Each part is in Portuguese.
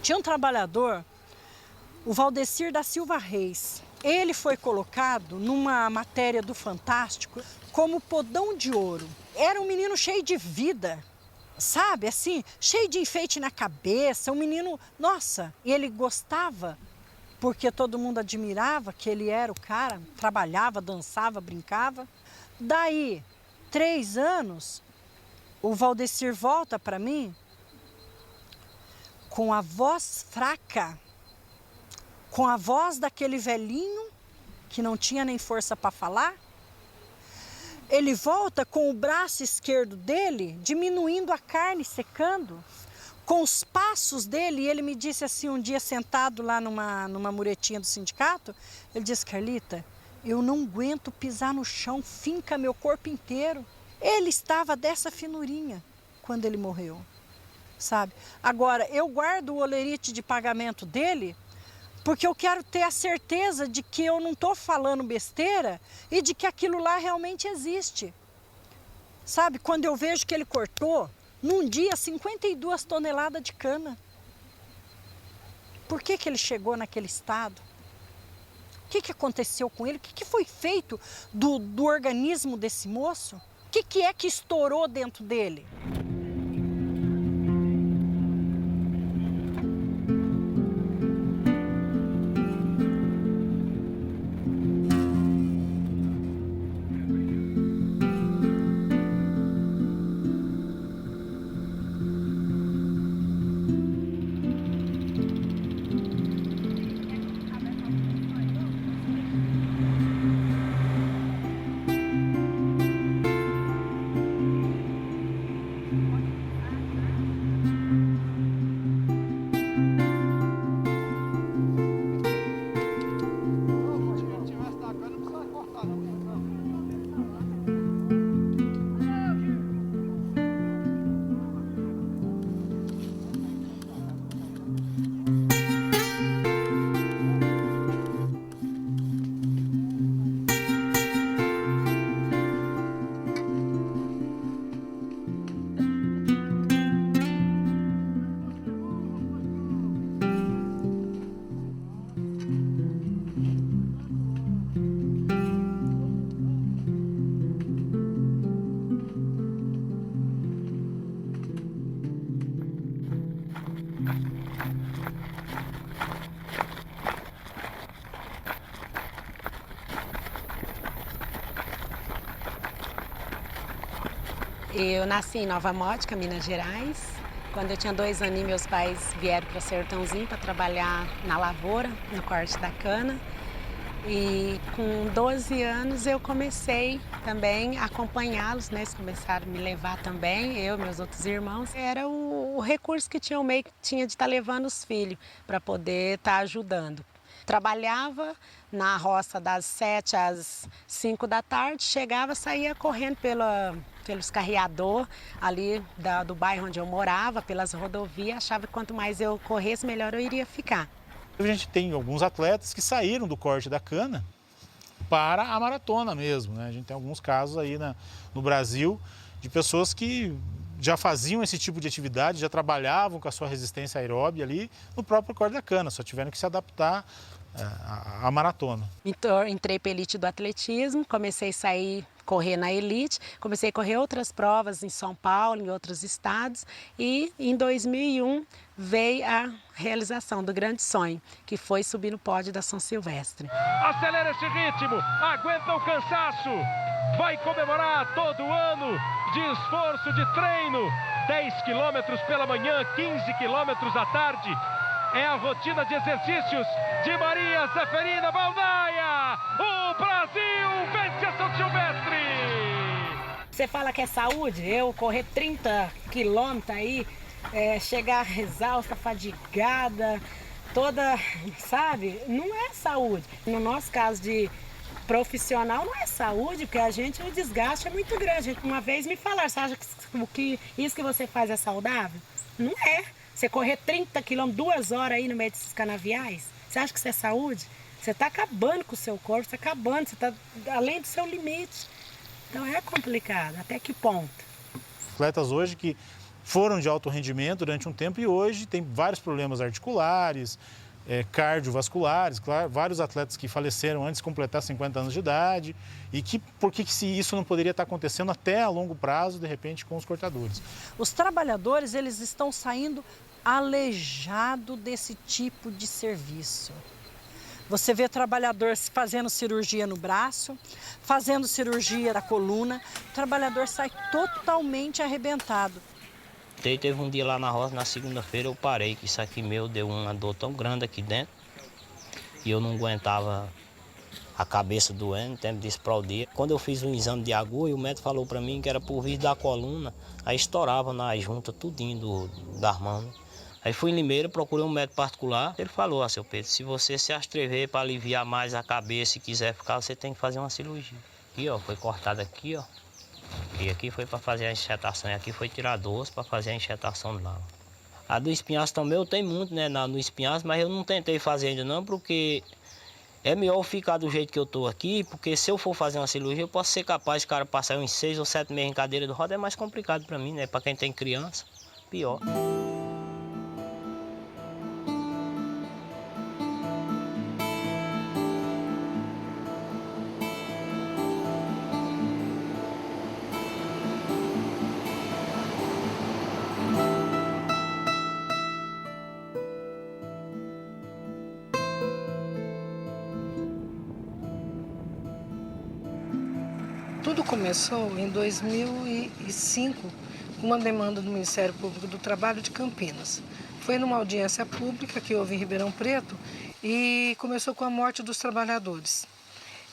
Tinha um trabalhador, o Valdecir da Silva Reis. Ele foi colocado numa matéria do Fantástico como podão de ouro. Era um menino cheio de vida, sabe, assim, cheio de enfeite na cabeça, um menino, nossa, e ele gostava, porque todo mundo admirava que ele era o cara, trabalhava, dançava, brincava. Daí, 3 anos, o Valdecir volta para mim com a voz fraca, com a voz daquele velhinho que não tinha nem força para falar. Ele volta com o braço esquerdo dele diminuindo a carne, secando, com os passos dele. E ele me disse assim um dia, sentado lá numa muretinha do sindicato, ele disse: Carlita, eu não aguento pisar no chão, finca meu corpo inteiro. Ele estava dessa finurinha quando ele morreu, sabe? Agora, eu guardo o olerite de pagamento dele porque eu quero ter a certeza de que eu não estou falando besteira e de que aquilo lá realmente existe. Sabe, quando eu vejo que ele cortou, num dia, 52 toneladas de cana. Por que ele chegou naquele estado? O que aconteceu com ele? O que foi feito do organismo desse moço? O que é que estourou dentro dele? Eu nasci em Nova Mótica, Minas Gerais. Quando eu tinha 2 aninhos, meus pais vieram para Sertãozinho para trabalhar na lavoura, no corte da cana. E com 12 anos eu comecei também a acompanhá-los, né? Eles começaram a me levar também, eu e meus outros irmãos. Era o recurso que tinha o meio que tinha de estar levando os filhos para poder estar ajudando. Trabalhava na roça das 7 às 5 da tarde, chegava, saía correndo pelos carreador ali do bairro onde eu morava, pelas rodovias, achava que quanto mais eu corresse, melhor eu iria ficar. A gente tem alguns atletas que saíram do corte da cana para a maratona mesmo, né? A gente tem alguns casos aí no Brasil de pessoas que já faziam esse tipo de atividade, já trabalhavam com a sua resistência aeróbica ali no próprio corte da cana, só tiveram que se adaptar à maratona. Então, entrei para a elite do atletismo, comecei a sair, correr na elite, comecei a correr outras provas em São Paulo, em outros estados, e em 2001 veio a realização do grande sonho, que foi subir no pódio da São Silvestre. Acelera esse ritmo, aguenta o cansaço, vai comemorar todo ano de esforço, de treino, 10 quilômetros pela manhã, 15 quilômetros à tarde. É a rotina de exercícios de Maria Zeferina Baldaia. O Brasil vence a São Silvestre. Você fala que é saúde? Eu correr 30 quilômetros aí, chegar exausta, fadigada, toda, sabe? Não é saúde. No nosso caso de profissional não é saúde, porque o desgaste é muito grande. Uma vez me falaram, você acha que isso que você faz é saudável? Não é. Você correr 30 quilômetros, 2 horas aí no meio desses canaviais, você acha que isso é saúde? Você está acabando com o seu corpo, você está acabando, você está além do seu limite. Então é complicado, até que ponto? Atletas hoje que foram de alto rendimento durante um tempo e hoje tem vários problemas articulares, cardiovasculares, claro, vários atletas que faleceram antes de completar 50 anos de idade e que por que isso não poderia estar acontecendo até a longo prazo, de repente, com os cortadores? Os trabalhadores, eles estão saindo alejados desse tipo de serviço. Você vê trabalhador fazendo cirurgia no braço, fazendo cirurgia da coluna, o trabalhador sai totalmente arrebentado. Teve um dia lá na roça, na segunda-feira eu parei, que isso aqui meu deu uma dor tão grande aqui dentro e eu não aguentava a cabeça doendo, tempo de dia. Quando eu fiz um exame de agulha, o médico falou para mim que era por vício da coluna, aí estourava na junta tudinho das mãos. Aí fui em Limeira, procurei um médico particular, ele falou, seu Pedro, se você se atrever para aliviar mais a cabeça e quiser ficar, você tem que fazer uma cirurgia. Aqui, ó, foi cortado aqui, ó. E aqui foi para fazer a enxertação, e aqui foi tirar do osso para fazer a enxertação lá. A do espinhaço também eu tenho muito, né, no espinhaço, mas eu não tentei fazer ainda não, porque é melhor ficar do jeito que eu tô aqui, porque se eu for fazer uma cirurgia, eu posso ser capaz de cara passar uns 6 ou 7 meses em cadeira de roda, é mais complicado para mim, né, para quem tem criança, pior. Tudo começou em 2005, com uma demanda do Ministério Público do Trabalho de Campinas. Foi numa audiência pública que houve em Ribeirão Preto e começou com a morte dos trabalhadores.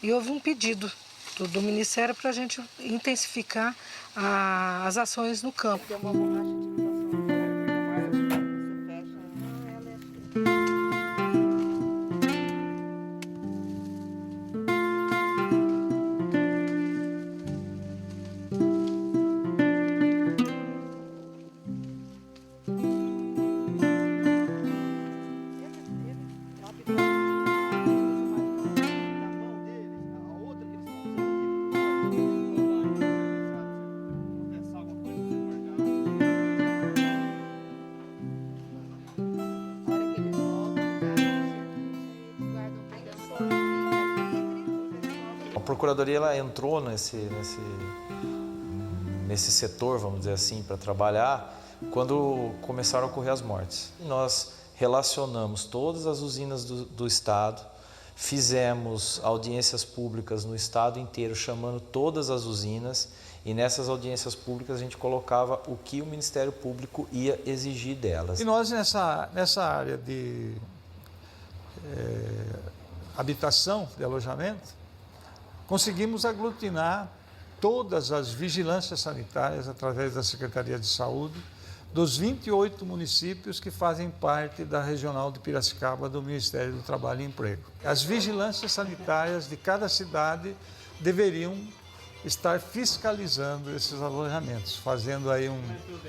E houve um pedido do Ministério para a gente intensificar as ações no campo. A Procuradoria ela entrou nesse setor, vamos dizer assim, para trabalhar quando começaram a ocorrer as mortes. Nós relacionamos todas as usinas do Estado, fizemos audiências públicas no Estado inteiro, chamando todas as usinas, e nessas audiências públicas a gente colocava o que o Ministério Público ia exigir delas. E nós nessa área de habitação, de alojamento, conseguimos aglutinar todas as vigilâncias sanitárias através da Secretaria de Saúde dos 28 municípios que fazem parte da Regional de Piracicaba do Ministério do Trabalho e Emprego. As vigilâncias sanitárias de cada cidade deveriam estar fiscalizando esses alojamentos, fazendo aí um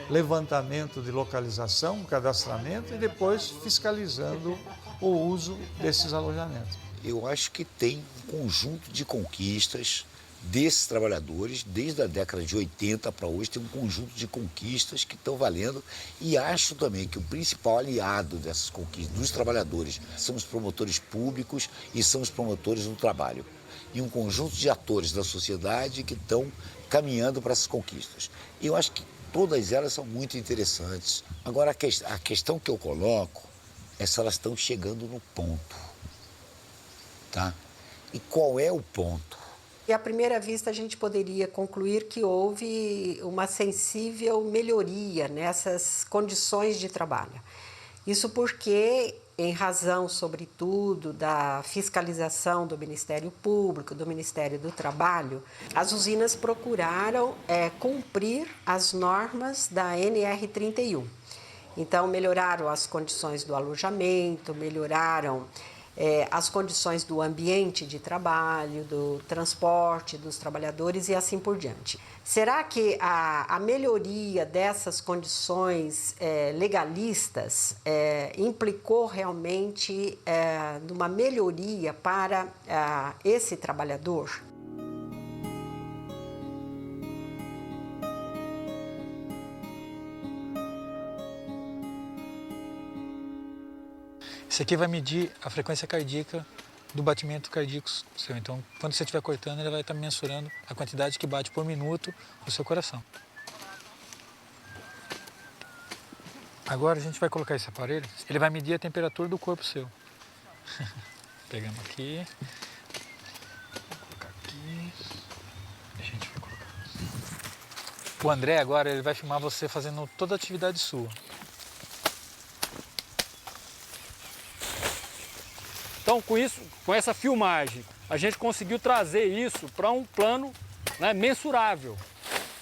levantamento de localização, um cadastramento e depois fiscalizando o uso desses alojamentos. Eu acho que tem um conjunto de conquistas desses trabalhadores, desde a década de 80 para hoje, tem um conjunto de conquistas que estão valendo, e acho também que o principal aliado dessas conquistas dos trabalhadores são os promotores públicos e são os promotores do trabalho. E um conjunto de atores da sociedade que estão caminhando para essas conquistas. Eu acho que todas elas são muito interessantes. Agora, a questão que eu coloco é se elas estão chegando no ponto. Tá? E qual é o ponto? E à primeira vista a gente poderia concluir que houve uma sensível melhoria nessas condições de trabalho. Isso porque, em razão, sobretudo, da fiscalização do Ministério Público, do Ministério do Trabalho, as usinas procuraram cumprir as normas da NR31. Então, melhoraram as condições do alojamento, melhoraram as condições do ambiente de trabalho, do transporte dos trabalhadores e assim por diante. Será que a melhoria dessas condições legalistas implicou realmente numa melhoria para esse trabalhador? Isso aqui vai medir a frequência cardíaca do batimento cardíaco seu. Então, quando você estiver cortando, ele vai estar mensurando a quantidade que bate por minuto no seu coração. Agora a gente vai colocar esse aparelho, ele vai medir a temperatura do corpo seu. Pegamos aqui, vou colocar aqui, a gente vai colocar. O André agora ele vai filmar você fazendo toda a atividade sua. Então, com essa filmagem, a gente conseguiu trazer isso para um plano, né, mensurável.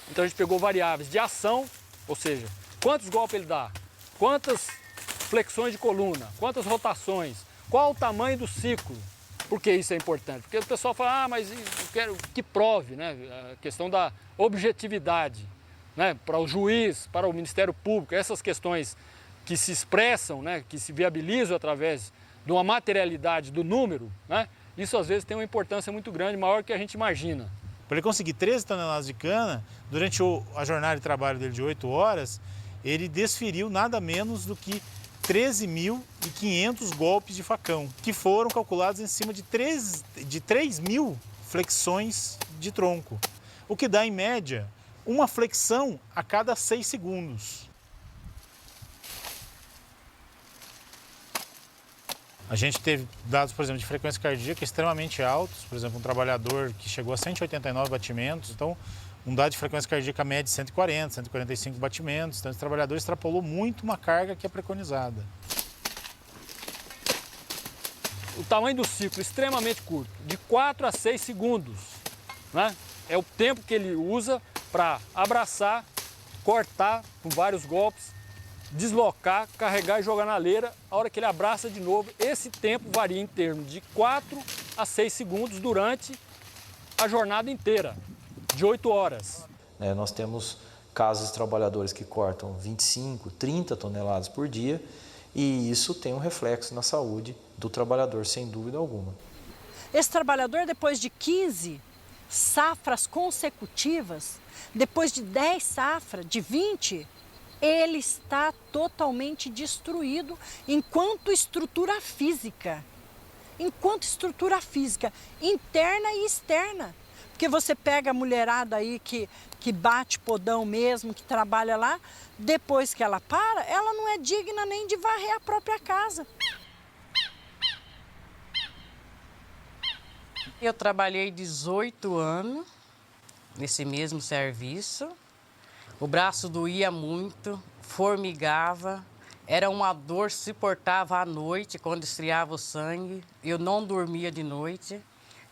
Então a gente pegou variáveis de ação, ou seja, quantos golpes ele dá, quantas flexões de coluna, quantas rotações, qual o tamanho do ciclo. Por que isso é importante? Porque o pessoal fala, mas eu quero que prove, né? A questão da objetividade, né? Para o juiz, para o Ministério Público, essas questões que se expressam, né? Que se viabilizam através de uma materialidade do número, né? Isso às vezes tem uma importância muito grande, maior que a gente imagina. Para ele conseguir 13 toneladas de cana, durante a jornada de trabalho dele de 8 horas, ele desferiu nada menos do que 13.500 golpes de facão, que foram calculados em cima de 3.000 flexões de tronco, o que dá, em média, uma flexão a cada 6 segundos. A gente teve dados, por exemplo, de frequência cardíaca extremamente altos, por exemplo, um trabalhador que chegou a 189 batimentos, então um dado de frequência cardíaca média de 140, 145 batimentos, então esse trabalhador extrapolou muito uma carga que é preconizada. O tamanho do ciclo extremamente curto, de 4 a 6 segundos, né? É o tempo que ele usa para abraçar, cortar com vários golpes, deslocar, carregar e jogar na leira. A hora que ele abraça de novo, esse tempo varia em termos de 4 a 6 segundos durante a jornada inteira, de 8 horas. Nós temos casos de trabalhadores que cortam 25, 30 toneladas por dia e isso tem um reflexo na saúde do trabalhador, sem dúvida alguma. Esse trabalhador, depois de 15 safras consecutivas, depois de 10 safras, de 20, ele está totalmente destruído enquanto estrutura física. Enquanto estrutura física, interna e externa. Porque você pega a mulherada aí que bate podão mesmo, que trabalha lá, depois que ela para, ela não é digna nem de varrer a própria casa. Eu trabalhei 18 anos nesse mesmo serviço. O braço doía muito, formigava, era uma dor que se portava à noite, quando esfriava o sangue. Eu não dormia de noite.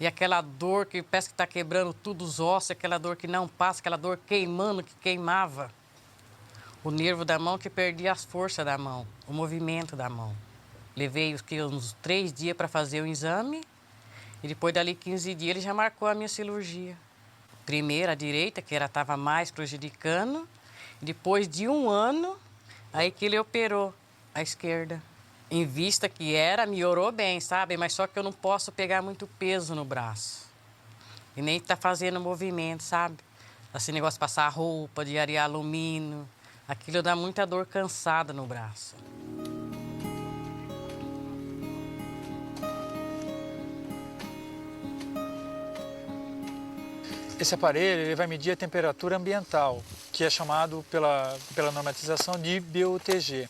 E aquela dor que parece que está quebrando tudo os ossos, aquela dor que não passa, aquela dor queimando, que queimava. O nervo da mão que perdia as forças da mão, o movimento da mão. Levei uns 3 dias para fazer o exame e depois dali 15 dias ele já marcou a minha cirurgia. Primeiro a direita, que estava mais prejudicando, depois de 1 ano, aí que ele operou a esquerda. Em vista que melhorou bem, sabe? Mas só que eu não posso pegar muito peso no braço. E nem tá fazendo movimento, sabe? Esse negócio de passar roupa, de arear alumínio. Aquilo dá muita dor cansada no braço. Esse aparelho ele vai medir a temperatura ambiental, que é chamado pela normatização de BUTG.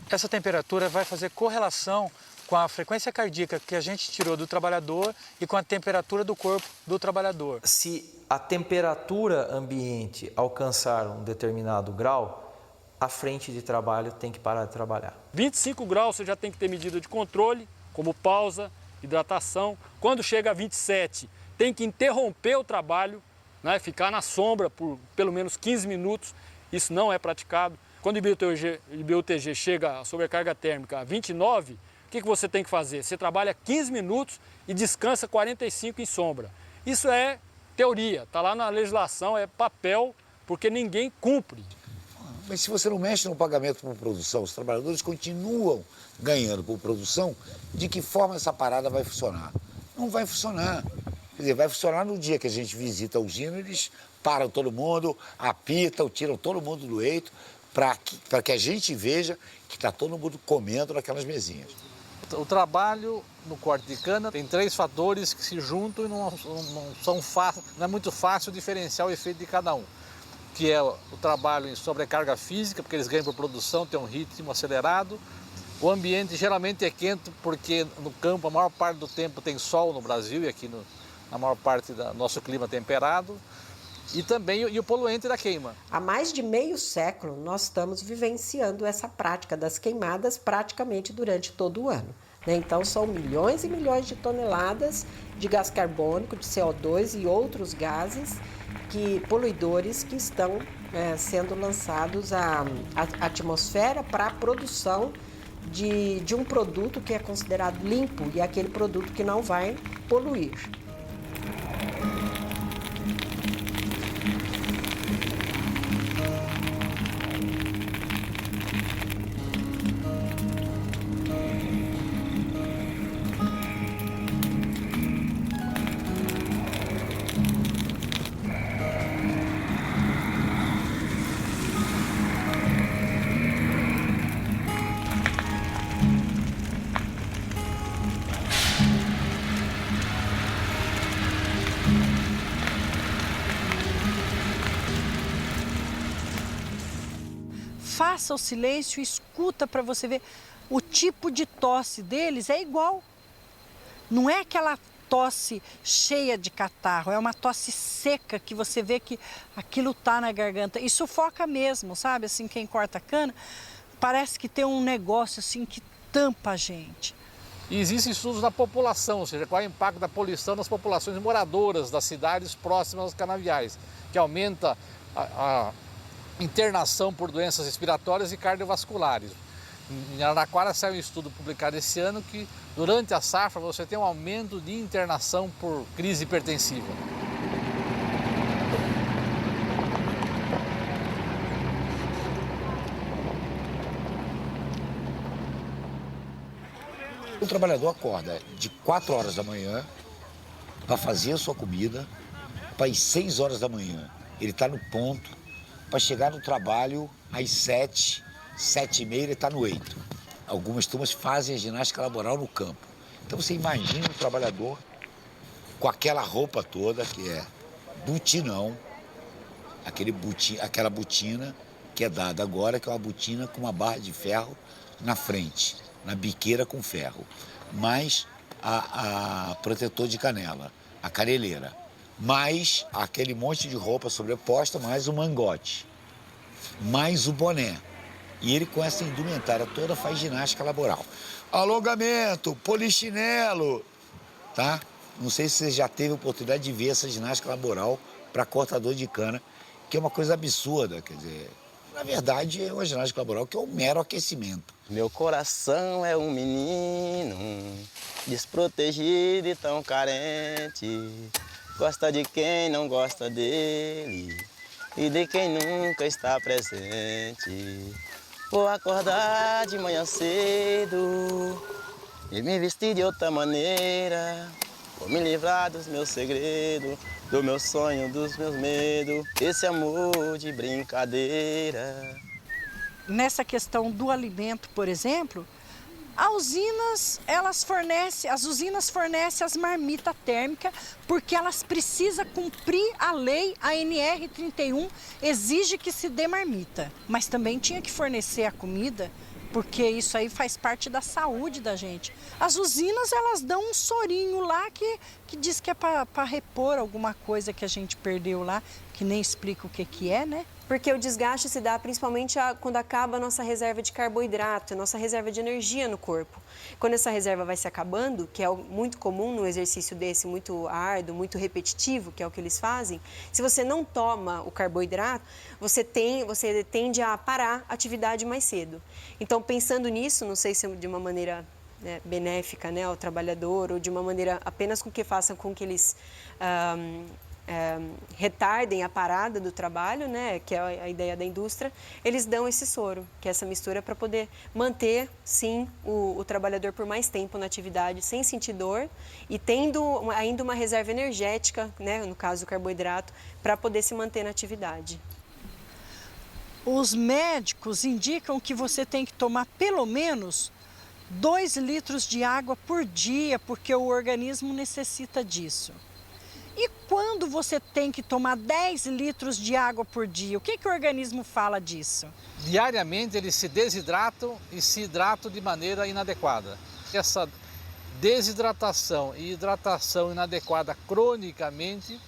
Essa temperatura vai fazer correlação com a frequência cardíaca que a gente tirou do trabalhador e com a temperatura do corpo do trabalhador. Se a temperatura ambiente alcançar um determinado grau, a frente de trabalho tem que parar de trabalhar. 25 graus você já tem que ter medida de controle, como pausa, hidratação. Quando chega a 27, tem que interromper o trabalho, né, ficar na sombra por pelo menos 15 minutos. Isso não é praticado. Quando o BUTG chega a sobrecarga térmica a 29, o que você tem que fazer? Você trabalha 15 minutos e descansa 45 em sombra. Isso é teoria, está lá na legislação, é papel, porque ninguém cumpre. Mas se você não mexe no pagamento por produção, os trabalhadores continuam ganhando por produção, de que forma essa parada vai funcionar? Não vai funcionar. Quer dizer, vai funcionar no dia que a gente visita a usina, eles param todo mundo, apitam, tiram todo mundo do leito, para que a gente veja que está todo mundo comendo naquelas mesinhas. O trabalho no corte de cana tem 3 fatores que se juntam e não é muito fácil diferenciar o efeito de cada um. Que é o trabalho em sobrecarga física, porque eles ganham por produção, tem um ritmo acelerado. O ambiente geralmente é quente porque no campo a maior parte do tempo tem sol no Brasil e aqui na maior parte do nosso clima temperado. E também o poluente da queima. Há mais de meio século nós estamos vivenciando essa prática das queimadas praticamente durante todo o ano. Então são milhões e milhões de toneladas de gás carbônico, de CO2 e outros gases poluidores que estão sendo lançados à atmosfera para a produção de um produto que é considerado limpo e é aquele produto que não vai poluir. Faça o silêncio e escuta para você ver. O tipo de tosse deles é igual. Não é aquela tosse cheia de catarro, é uma tosse seca que você vê que aquilo tá na garganta. E sufoca mesmo, sabe? Assim, quem corta cana, parece que tem um negócio assim que tampa a gente. E existem estudos da população, ou seja, qual é o impacto da poluição nas populações moradoras das cidades próximas aos canaviais, que aumenta a internação por doenças respiratórias e cardiovasculares. Em Araraquara saiu um estudo publicado esse ano que durante a safra você tem um aumento de internação por crise hipertensiva. O trabalhador acorda de 4 horas da manhã para fazer a sua comida, para às 6 horas da manhã ele está no ponto, para chegar no trabalho às 7, 7h30 ele está no eito. Algumas turmas fazem a ginástica laboral no campo. Então você imagina o trabalhador com aquela roupa toda que é butinão, aquela botina que é dada agora, que é uma botina com uma barra de ferro na frente, na biqueira com ferro, mais a protetor de canela, a caneleira, mais aquele monte de roupa sobreposta, mais o mangote, mais o boné. E ele com essa indumentária toda faz ginástica laboral. Alongamento, polichinelo, tá? Não sei se você já teve a oportunidade de ver essa ginástica laboral para cortador de cana, que é uma coisa absurda, quer dizer, na verdade é uma ginástica laboral que é um mero aquecimento. Meu coração é um menino, desprotegido e tão carente. Gosta de quem não gosta dele e de quem nunca está presente. Vou acordar de manhã cedo e me vestir de outra maneira. Vou me livrar dos meus segredos, do meu sonho, dos meus medos. Esse amor de brincadeira. Nessa questão do alimento, por exemplo, as usinas fornecem as marmitas térmicas porque elas precisam cumprir a lei, a NR31 exige que se dê marmita. Mas também tinha que fornecer a comida, porque isso aí faz parte da saúde da gente. As usinas, elas dão um sorinho lá que diz que é para repor alguma coisa que a gente perdeu lá, que nem explica o que é, né? Porque o desgaste se dá principalmente quando acaba a nossa reserva de carboidrato, a nossa reserva de energia no corpo. Quando essa reserva vai se acabando, que é muito comum num exercício desse muito árduo, muito repetitivo, que é o que eles fazem, se você não toma o carboidrato, você tende a parar a atividade mais cedo. Então, pensando nisso, não sei se de uma maneira benéfica, né, ao trabalhador, ou de uma maneira apenas com que façam com que eles retardem a parada do trabalho, né, que é a ideia da indústria, eles dão esse soro, que é essa mistura para poder manter, sim, o trabalhador por mais tempo na atividade, sem sentir dor e tendo ainda uma reserva energética, né, no caso do carboidrato, para poder se manter na atividade. Os médicos indicam que você tem que tomar pelo menos 2 litros de água por dia, porque o organismo necessita disso. E quando você tem que tomar 10 litros de água por dia, o que o organismo fala disso? Diariamente eles se desidratam e se hidratam de maneira inadequada. Essa desidratação e hidratação inadequada cronicamente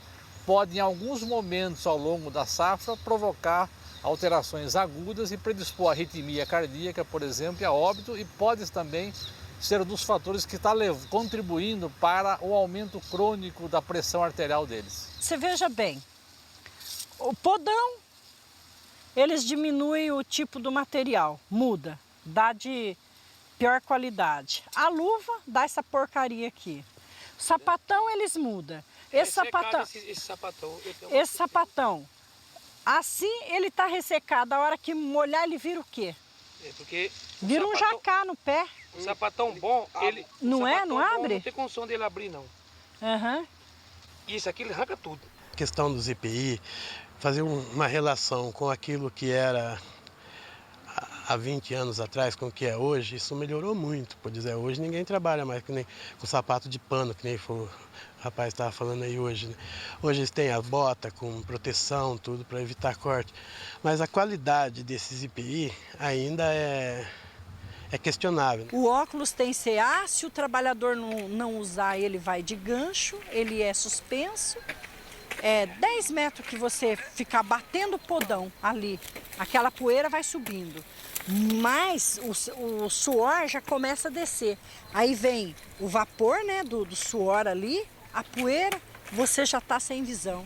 pode, em alguns momentos ao longo da safra, provocar alterações agudas e predispor a arritmia cardíaca, por exemplo, e a óbito, e pode também ser um dos fatores que está contribuindo para o aumento crônico da pressão arterial deles. Você veja bem, o podão, eles diminuem o tipo do material, muda, dá de pior qualidade. A luva dá essa porcaria aqui. O sapatão eles mudam. Esse sapatão, assim ele está ressecado, a hora que molhar ele vira o quê? Porque vira um jacá no pé. Um sapatão bom, ele não é? Não abre? Não tem condição dele abrir, não. Uhum. Isso aqui ele arranca tudo. A questão dos EPI, fazer uma relação com aquilo que era há 20 anos atrás, com o que é hoje, isso melhorou muito. Por dizer, hoje ninguém trabalha mais que nem com sapato de pano, que nem o rapaz estava falando aí hoje. Né? Hoje eles têm a bota com proteção, tudo para evitar corte. Mas a qualidade desses EPI ainda é questionável. O óculos tem CA, se o trabalhador não usar, ele vai de gancho, ele é suspenso. 10 metros que você ficar batendo o podão ali, aquela poeira vai subindo. Mas o suor já começa a descer. Aí vem o vapor, né, do suor ali, a poeira, você já está sem visão.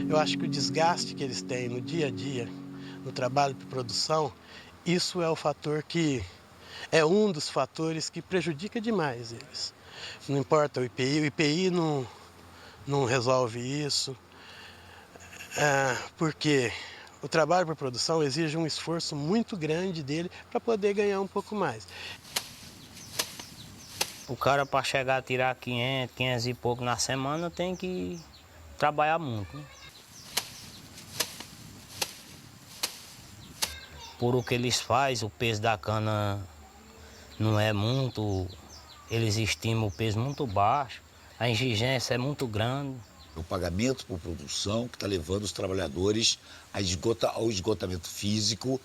Eu acho que o desgaste que eles têm no dia a dia, no trabalho de produção, isso é o fator que é um dos fatores que prejudica demais eles. Não importa o IPI não resolve isso, porque o trabalho para produção exige um esforço muito grande dele para poder ganhar um pouco mais. O cara, para chegar a tirar 500 e pouco na semana, tem que trabalhar muito, né? Por o que eles fazem, o peso da cana não é muito, eles estimam o peso muito baixo, a exigência é muito grande. O pagamento por produção que está levando os trabalhadores ao esgotamento físico,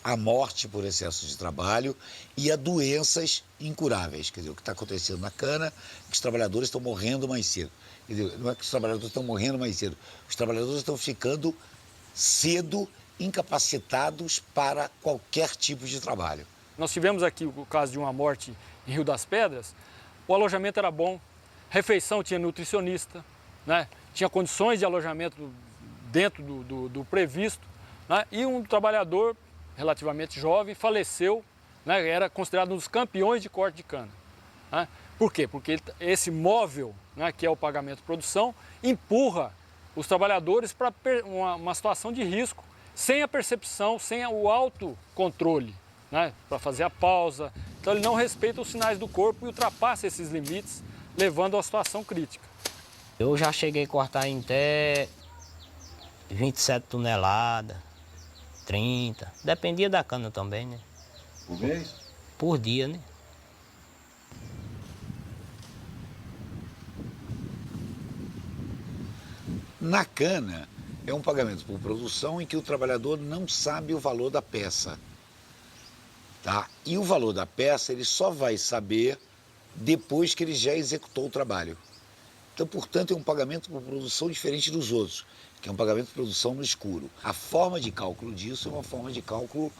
à morte por excesso de trabalho e a doenças incuráveis. Quer dizer, o que está acontecendo na cana é que os trabalhadores estão morrendo mais cedo. Quer dizer, não é que os trabalhadores estão morrendo mais cedo, os trabalhadores estão ficando cedo incapacitados para qualquer tipo de trabalho. Nós tivemos aqui o caso de uma morte em Rio das Pedras, o alojamento era bom, refeição tinha nutricionista, né? Tinha condições de alojamento dentro do previsto, né? E um trabalhador relativamente jovem faleceu, né? Era considerado um dos campeões de corte de cana. Né? Por quê? Porque esse móvel, né, que é o pagamento de produção, empurra os trabalhadores para uma situação de risco, sem a percepção, sem o autocontrole, né, para fazer a pausa. Então ele não respeita os sinais do corpo e ultrapassa esses limites, levando a uma situação crítica. Eu já cheguei a cortar em até 27 toneladas, 30, dependia da cana também, né? Por mês? Por dia, né? Na cana, é um pagamento por produção em que o trabalhador não sabe o valor da peça. Tá? E o valor da peça ele só vai saber depois que ele já executou o trabalho. Então, portanto, é um pagamento por produção diferente dos outros, que é um pagamento por produção no escuro. A forma de cálculo disso é uma forma de cálculo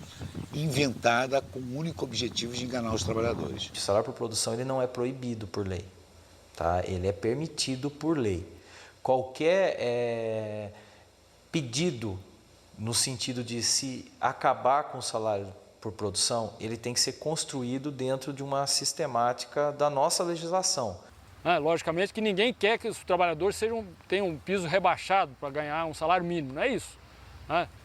inventada com o único objetivo de enganar os trabalhadores. O salário por produção ele não é proibido por lei, tá? Ele é permitido por lei. Qualquer pedido no sentido de se acabar com o salário por produção, ele tem que ser construído dentro de uma sistemática da nossa legislação. Logicamente que ninguém quer que os trabalhadores tenham um piso rebaixado para ganhar um salário mínimo, não é isso.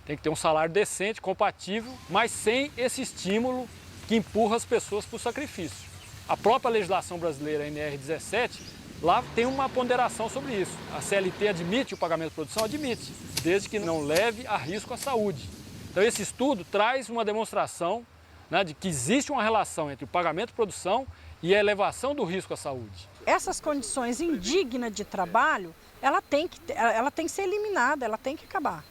Tem que ter um salário decente, compatível, mas sem esse estímulo que empurra as pessoas para o sacrifício. A própria legislação brasileira, a NR17, lá tem uma ponderação sobre isso. A CLT admite o pagamento de produção? Admite, desde que não leve a risco à saúde. Então esse estudo traz uma demonstração, né, de que existe uma relação entre o pagamento de produção e a elevação do risco à saúde. Essas condições indignas de trabalho, ela tem que ser eliminada, ela tem que acabar.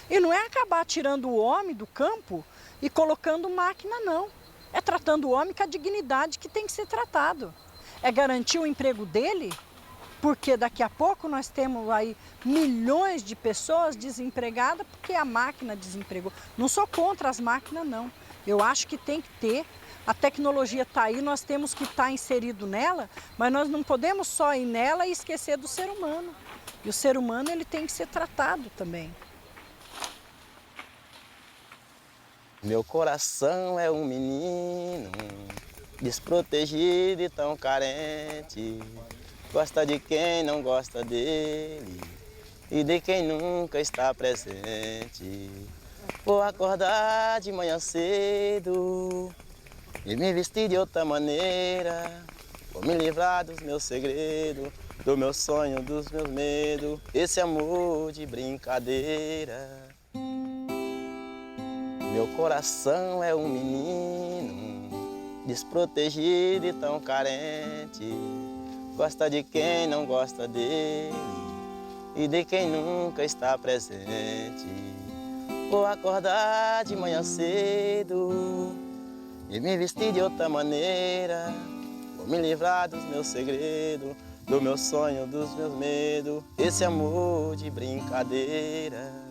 E não é acabar tirando o homem do campo e colocando máquina, não. É tratando o homem com a dignidade que tem que ser tratado. É garantir o emprego dele, porque daqui a pouco nós temos aí milhões de pessoas desempregadas porque a máquina desempregou. Não sou contra as máquinas, não. Eu acho que tem que ter. A tecnologia está aí, nós temos que estar inserido nela, mas nós não podemos só ir nela e esquecer do ser humano. E o ser humano ele tem que ser tratado também. Meu coração é um menino desprotegido e tão carente. Gosta de quem não gosta dele e de quem nunca está presente. Vou acordar de manhã cedo e me vestir de outra maneira. Vou me livrar dos meus segredos, do meu sonho, dos meus medos. Esse amor de brincadeira. Meu coração é um menino desprotegido e tão carente. Gosta de quem não gosta dele e de quem nunca está presente. Vou acordar de manhã cedo e me vestir de outra maneira. Vou me livrar dos meus segredos, do meu sonho, dos meus medos. Esse amor de brincadeira.